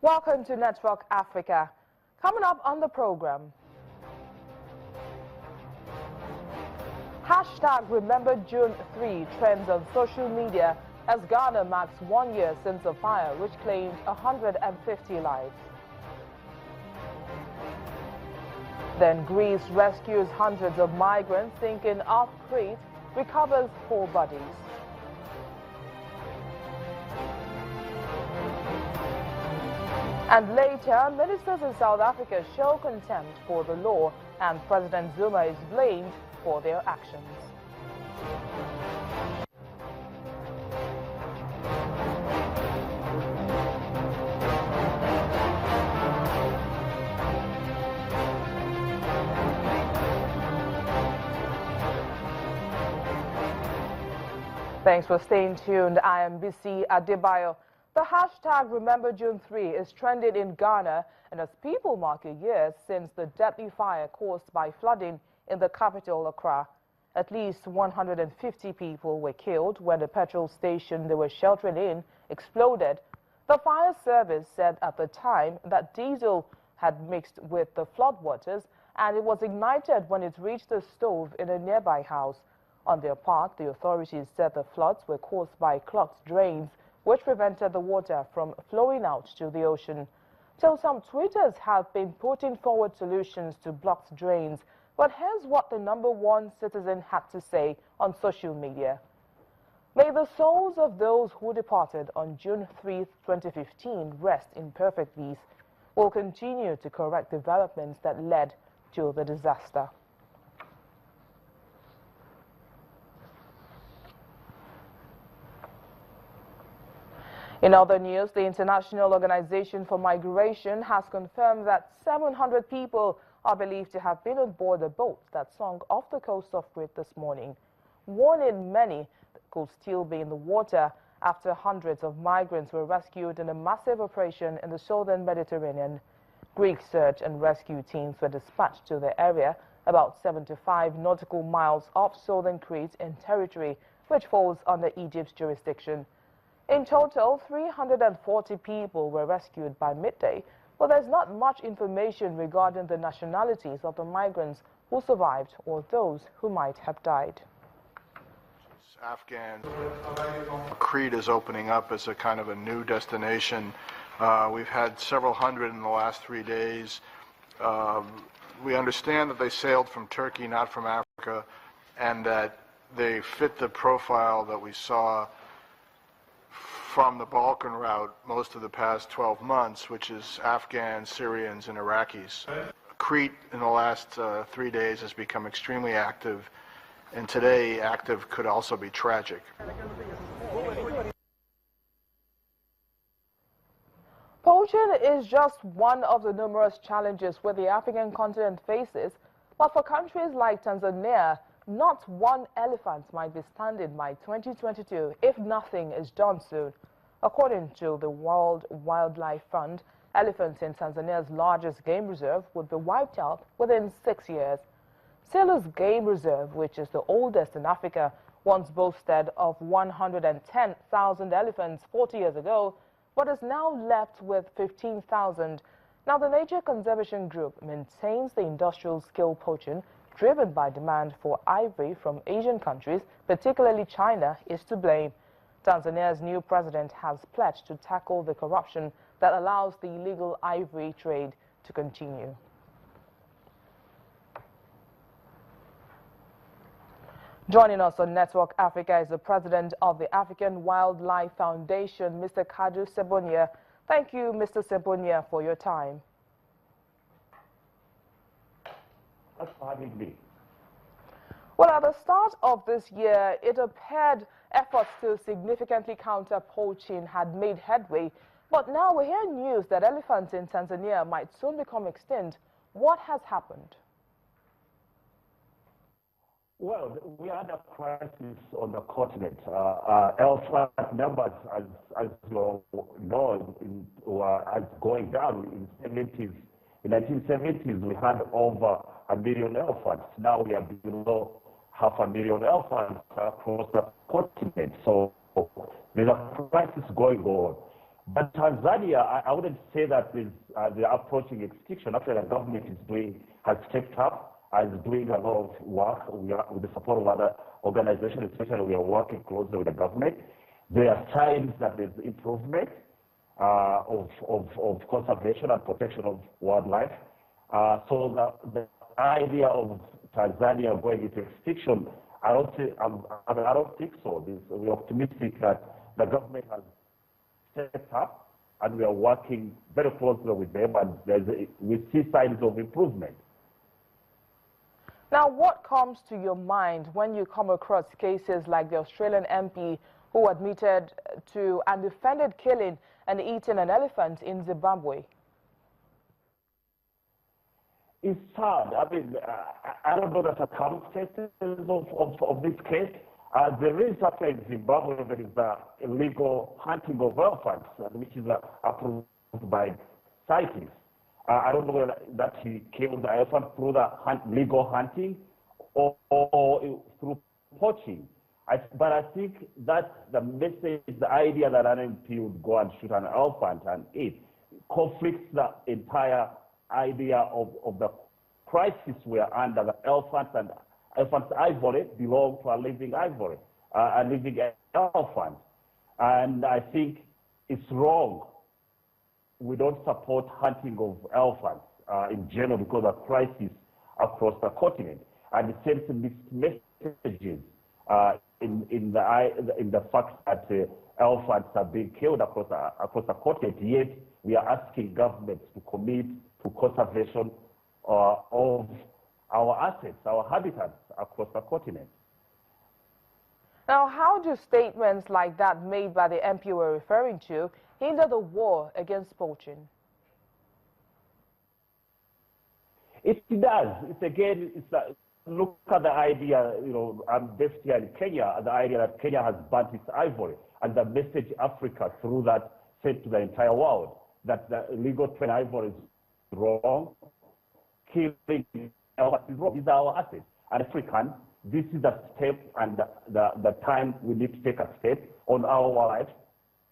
Welcome to Network Africa. Coming up on the program, hashtag Remember June 3 trends on social media as Ghana marks 1 year since the fire which claimed 150 lives. Then Greece rescues hundreds of migrants sinking off Crete, recovers 4 bodies. And later, ministers in South Africa show contempt for the law and President Zuma is blamed for their actions. Thanks for staying tuned. I am BC Adebayo. The hashtag Remember June 3 is trending in Ghana, and as people mark a year since the deadly fire caused by flooding in the capital, Accra. At least 150 people were killed when the petrol station they were sheltering in exploded. The fire service said at the time that diesel had mixed with the floodwaters and it was ignited when it reached the stove in a nearby house. On their part, the authorities said the floods were caused by clogged drains, which prevented the water from flowing out to the ocean. So some tweeters have been putting forward solutions to blocked drains, but here's what the #1 citizen had to say on social media. May the souls of those who departed on June 3, 2015 rest in perfect peace. We'll continue to correct developments that led to the disaster. In other news, the International Organization for Migration has confirmed that 700 people are believed to have been on board a boat that sunk off the coast of Crete this morning, warning many that could still be in the water after hundreds of migrants were rescued in a massive operation in the southern Mediterranean. Greek search and rescue teams were dispatched to the area about 75 nautical miles off southern Crete in territory which falls under Egypt's jurisdiction. In total, 340 people were rescued by midday, but there's not much information regarding the nationalities of the migrants who survived or those who might have died. Afghan Crete is opening up as a kind of a new destination. We've had several hundred in the last 3 days. We understand that they sailed from Turkey, not from Africa, and that they fit the profile that we saw from the Balkan route most of the past 12 months, which is Afghans, Syrians, and Iraqis. Crete in the last 3 days has become extremely active, and today active could also be tragic. Poaching is just one of the numerous challenges where the African continent faces, but for countries like Tanzania, not one elephant might be standing by 2022 if nothing is done soon. According to the World Wildlife Fund, elephants in Tanzania's largest game reserve would be wiped out within 6 years. Selous Game Reserve, which is the oldest in Africa, once boasted of 110,000 elephants 40 years ago, but is now left with 15,000. Now, the Nature Conservation Group maintains the industrial-scale poaching driven by demand for ivory from Asian countries, particularly China, is to blame. Tanzania's new president has pledged to tackle the corruption that allows the illegal ivory trade to continue. Joining us on Network Africa is the president of the African Wildlife Foundation, Mr. Kadu Sebonia. Thank you, Mr. Sebonia, for your time. That's for having me. Well, at the start of this year, it appeared efforts to significantly counter poaching had made headway. But now we hear news that elephants in Tanzania might soon become extinct. What has happened? Well, we had a crisis on the continent. Elephant numbers, as you know, were going down in the 70s. In the 1970s, we had over 1 million elephants. Now we are below 500,000 elephants across the continent. So there's a crisis going on. But Tanzania, I wouldn't say that they're approaching extinction. Actually, the government has stepped up and is doing a lot of work. We are, with the support of other organizations, especially we are working closely with the government. There are signs that there's improvement of conservation and protection of wildlife. So the idea of Tanzania going into extinction, I don't think so. We're optimistic that the government has stepped up, and we are working very closely with them, and we see signs of improvement. Now, what comes to your mind when you come across cases like the Australian MP who admitted to and defended killing and eating an elephant in Zimbabwe? It's sad. I mean, I don't know the circumstances of this case. There is actually in Zimbabwe, there is illegal hunting of elephants, which is approved by CITES. I don't know whether that he killed the elephant through the legal hunting or through poaching. But I think that the message, the idea that an MP would go and shoot an elephant and eat, conflicts the entire idea of the crisis we are under. The elephants and elephant's ivory belong to a living ivory, a living elephant. And I think it's wrong. We don't support hunting of elephants in general because of crisis across the continent. And it sends mixed messages in the fact that elephants are being killed across the continent. Yet we are asking governments to commit to conservation of our assets, our habitats across the continent. Now, how do statements like that made by the MP we're referring to hinder the war against poaching? It does. Look at the idea, I'm based here in Kenya, the idea that Kenya has burnt its ivory, and the message Africa through that sent to the entire world that the illegal trade ivory is wrong, killing elephants is wrong. These are our assets. And African, this is the step and the time we need to take a step on our lives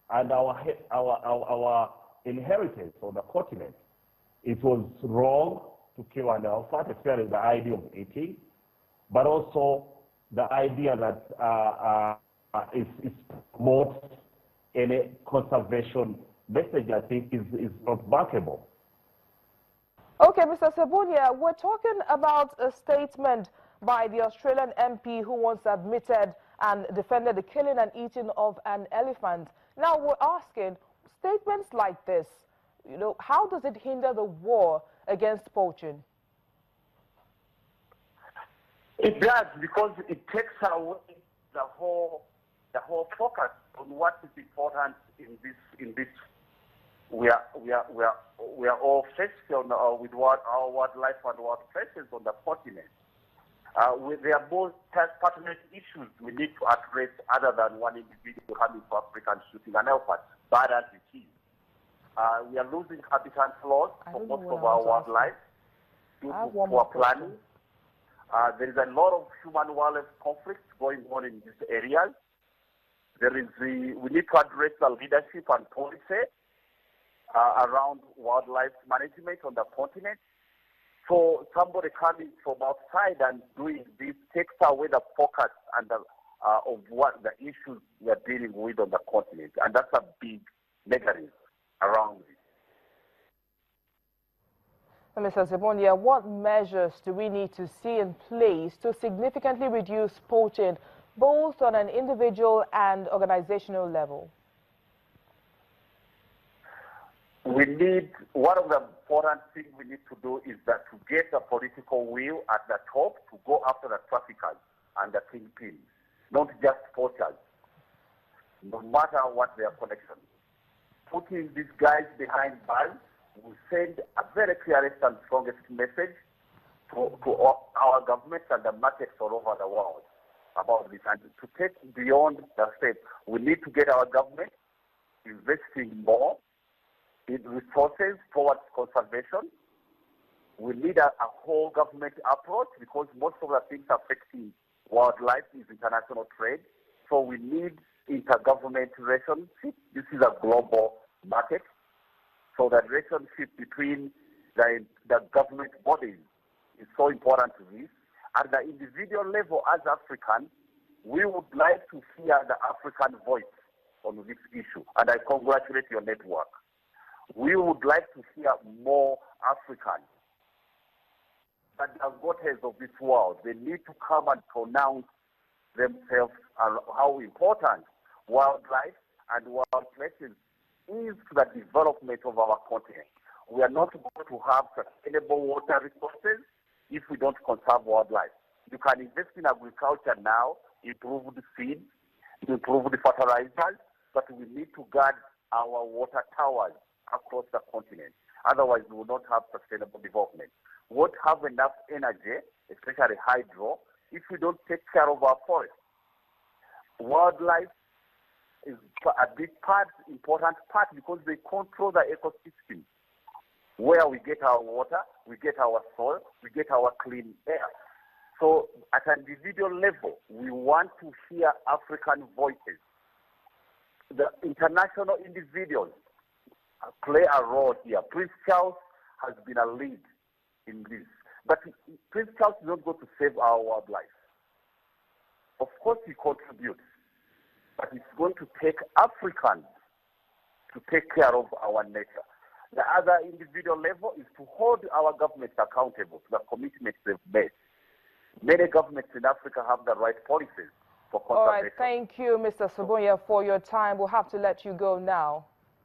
and our inheritance on the continent. It was wrong to kill an elephant, especially the idea of eating, but also the idea that it promotes any conservation message, I think, is not bankable. Okay, Mr. Sebunia, we're talking about a statement by the Australian MP who once admitted and defended the killing and eating of an elephant. Now we're asking, statements like this, how does it hinder the war against poaching? It does, because it takes away the whole focus on what is important in this. We are all faced with what our wildlife and what faces on the continent. There are more pertinent issues we need to address other than one individual coming to Africa and shooting an elephant, bad as it is. We are losing habitat loss for most of our wildlife due to poor planning. There is a lot of human-wildlife conflicts going on in these areas. We need to address the leadership and policy around wildlife management on the continent. So somebody coming from outside and doing this takes away the focus and of what the issues we are dealing with on the continent, and that's a big negative around it. Mr. Sebunia, what measures do we need to see in place to significantly reduce poaching, both on an individual and organizational level? One of the important things we need to do is that to get a political will at the top to go after the traffickers and the kingpins, not just poachers, no matter what their connection. Putting these guys behind bars will send a very clearest and strongest message to our governments and the markets all over the world about this. And to take beyond the state, we need to get our government investing more in resources towards conservation. We need a whole government approach because most of the things affecting wildlife is international trade. So we need intergovernment relationship. This is a global market. So the relationship between the government bodies is so important to this. At the individual level, as Africans, we would like to hear the African voice on this issue, and I congratulate your network. We would like to hear more Africans. But the voters of this world, they need to come and pronounce themselves on how important wildlife and wild places is to the development of our continent. We are not going to have sustainable water resources if we don't conserve wildlife. You can invest in agriculture now, improve the seeds, improve the fertilizers, but we need to guard our water towers across the continent. Otherwise, we will not have sustainable development. We won't have enough energy, especially hydro, if we don't take care of our forests. Wildlife is a big part, important part, because they control the ecosystem. Where we get our water, we get our soil, we get our clean air. So at an individual level, we want to hear African voices. The international individuals play a role here. Prince Charles has been a lead in this. But Prince Charles is not going to save our wildlife. Of course, he contributes. But it's going to take Africans to take care of our nature. The other individual level is to hold our governments accountable to the commitments they've made. Many governments in Africa have the right policies for conservation. All right, thank you, Mr. Sabunya, for your time. We'll have to let you go now.